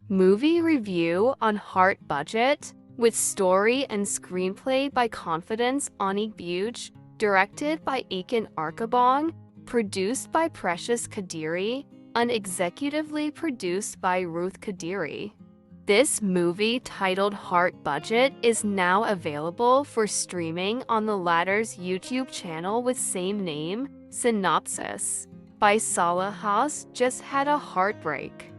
Movie review on Heart Budget, with story and screenplay by Confidence Onigbuch, directed by Ekene Arkabong, produced by Precious Kadiri, and executively produced by Ruth Kadiri. This movie, titled Heart Budget, is now available for streaming on the latter's YouTube channel with same name. Synopsis by Salah House just had a heartbreak.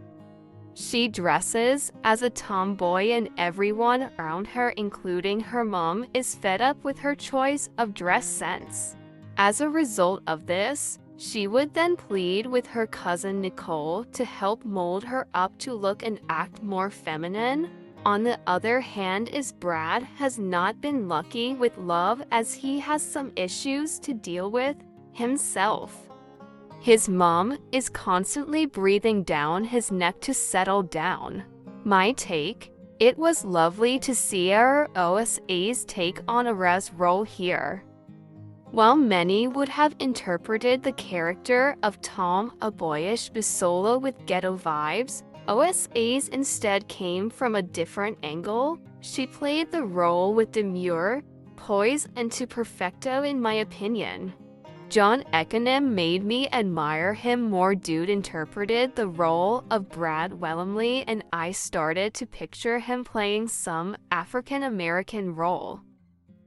She dresses as a tomboy and everyone around her, including her mom, is fed up with her choice of dress sense. As a result of this, she would then plead with her cousin Nicole to help mold her up to look and act more feminine. On the other hand, Brad has not been lucky with love as he has some issues to deal with himself. His mom is constantly breathing down his neck to settle down. My take: it was lovely to see our OSA's take on a res role here. While many would have interpreted the character of Tom a boyish Bisola with ghetto vibes, OSA's instead came from a different angle. She played the role with demure, poise, and to perfecto in my opinion. John Ekene made me admire him more. Dude interpreted the role of Brad Wellamley and I started to picture him playing some African-American role.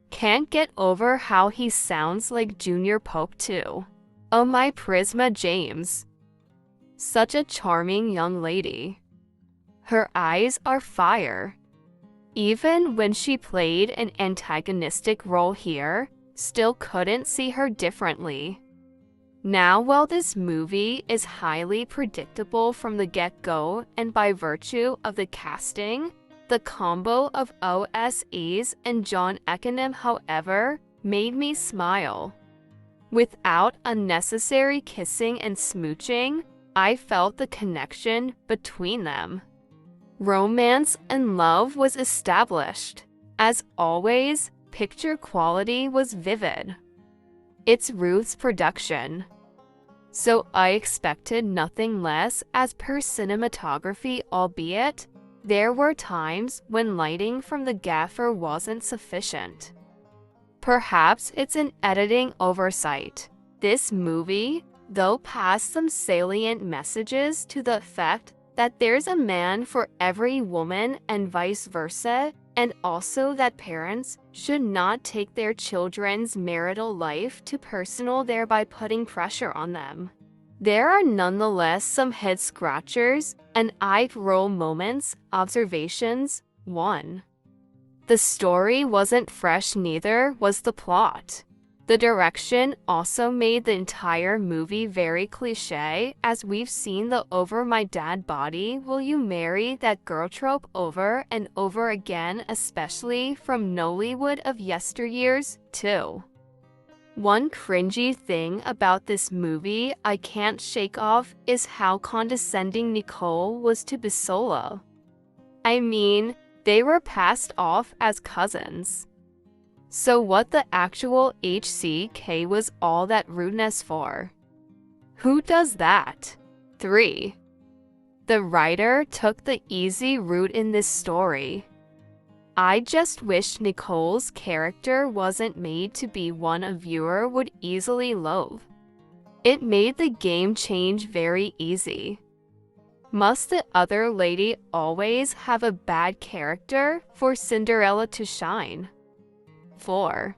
Can't get over how he sounds like Junior Pope too. Oh my Prisma James. Such a charming young lady. Her eyes are fire. Even when she played an antagonistic role here, still couldn't see her differently. Now, while this movie is highly predictable from the get-go and by virtue of the casting, the combo of OSA's and John Ekene, however, made me smile. Without unnecessary kissing and smooching, I felt the connection between them. Romance and love was established. As always, picture quality was vivid. It's Ruth's production, so I expected nothing less as per cinematography, albeit there were times when lighting from the gaffer wasn't sufficient. Perhaps it's an editing oversight. This movie, though, passed some salient messages to the effect that there's a man for every woman and vice versa, and also that parents should not take their children's marital life too personal, thereby putting pressure on them. There are nonetheless some head-scratchers and eye-roll moments. Observations: 1. The story wasn't fresh, neither was the plot. The direction also made the entire movie very cliché, as we've seen the "over my dad body, will you marry that girl" trope over and over again, especially from Nollywood of yesteryears, too. One cringy thing about this movie I can't shake off is how condescending Nicole was to Bisola. I mean, they were passed off as cousins. So what the actual HCK was all that rudeness for? Who does that? 3. The writer took the easy route in this story. I just wish Nicole's character wasn't made to be one a viewer would easily loathe. It made the game change very easy. Must the other lady always have a bad character for Cinderella to shine? 4.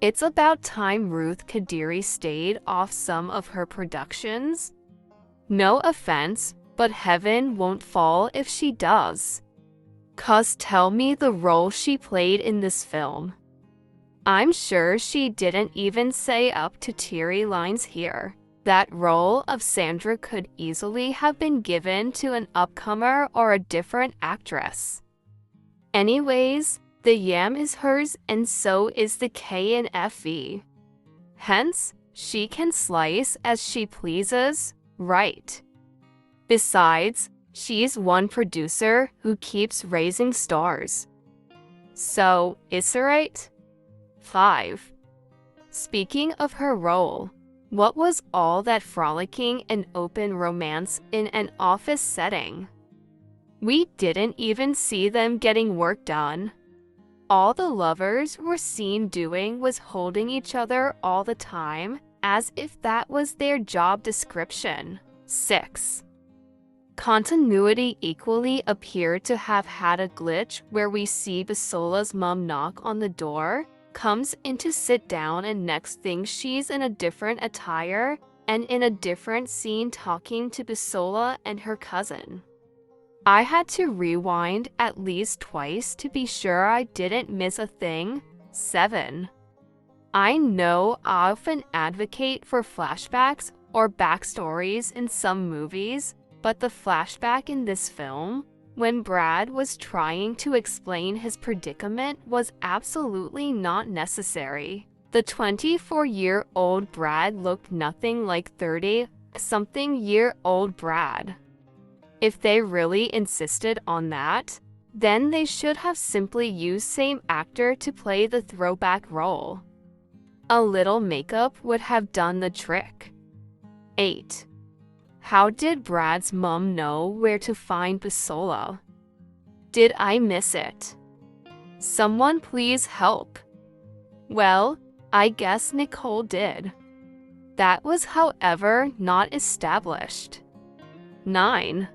It's about time Ruth Kadiri stayed off some of her productions. No offense, but heaven won't fall if she does. 'Cause tell me the role she played in this film. I'm sure she didn't even say up to teary lines here. That role of Sandra could easily have been given to an upcomer or a different actress. Anyways, the yam is hers and so is the KNFV. Hence, she can slice as she pleases, right? Besides, she's one producer who keeps raising stars. So, is it right? 5. Speaking of her role, what was all that frolicking and open romance in an office setting? We didn't even see them getting work done. All the lovers were seen doing was holding each other all the time, as if that was their job description. 6. Continuity equally appeared to have had a glitch where we see Bisola's mom knock on the door, comes in to sit down, and next thing she's in a different attire and in a different scene talking to Bisola and her cousin. I had to rewind at least twice to be sure I didn't miss a thing. 7. I know I often advocate for flashbacks or backstories in some movies, but the flashback in this film, when Brad was trying to explain his predicament, was absolutely not necessary. The 24-year-old Brad looked nothing like 30-something-year-old Brad. If they really insisted on that, then they should have simply used same actor to play the throwback role. A little makeup would have done the trick. 8. How did Brad's mom know where to find Bisola? Did I miss it? Someone please help. Well, I guess Nicole did. That was, however, not established. 9.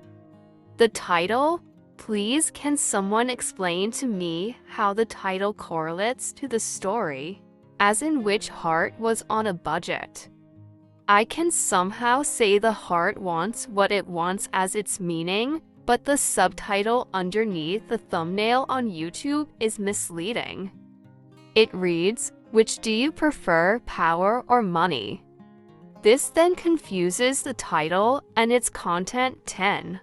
The title? Please, can someone explain to me how the title correlates to the story, as in which heart was on a budget? I can somehow say the heart wants what it wants as its meaning, but the subtitle underneath the thumbnail on YouTube is misleading. It reads, "Which do you prefer, power or money?" This then confuses the title and its content. 10.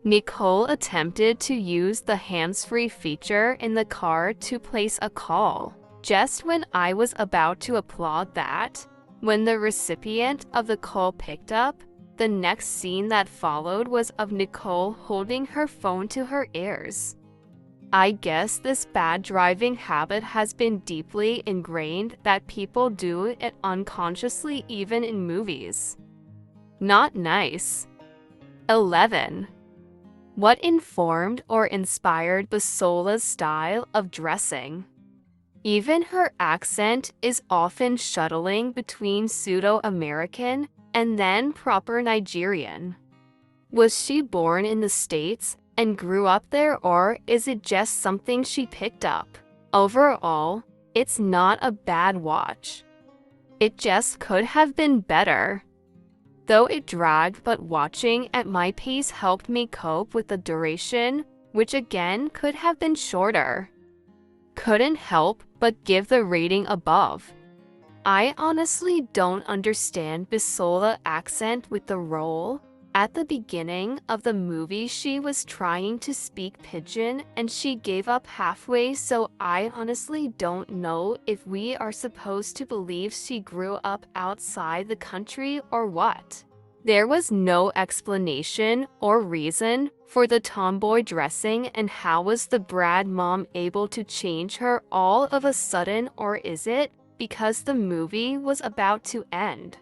Nicole attempted to use the hands-free feature in the car to place a call. Just when I was about to applaud that, when the recipient of the call picked up, the next scene that followed was of Nicole holding her phone to her ears. I guess this bad driving habit has been deeply ingrained that people do it unconsciously even in movies. Not nice. 11. What informed or inspired Bisola's style of dressing? Even her accent is often shuttling between pseudo-American and then proper Nigerian. Was she born in the States and grew up there, or is it just something she picked up? Overall, it's not a bad watch. It just could have been better. Though it dragged, but watching at my pace helped me cope with the duration, which again could have been shorter. Couldn't help but give the rating above. I honestly don't understand Bisola's accent with the role. At the beginning of the movie, she was trying to speak Pidgin and she gave up halfway, so I honestly don't know if we are supposed to believe she grew up outside the country or what. There was no explanation or reason for the tomboy dressing, and how was the Brad mom able to change her all of a sudden, or is it because the movie was about to end?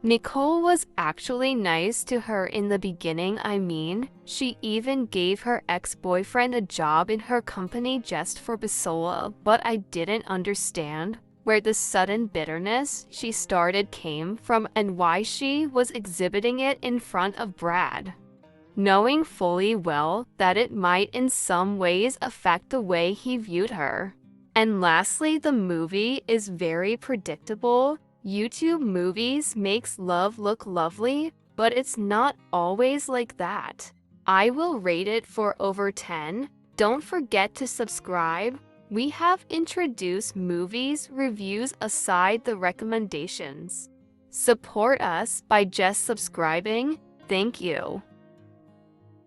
Nicole was actually nice to her in the beginning. I mean, she even gave her ex-boyfriend a job in her company just for Bisola, but I didn't understand where the sudden bitterness she started came from and why she was exhibiting it in front of Brad, knowing fully well that it might in some ways affect the way he viewed her. And lastly, the movie is very predictable. YouTube movies makes love look lovely, but it's not always like that. I will rate it for over 10. Don't forget to subscribe. We have introduced movies reviews aside the recommendations. Support us by just subscribing. Thank you.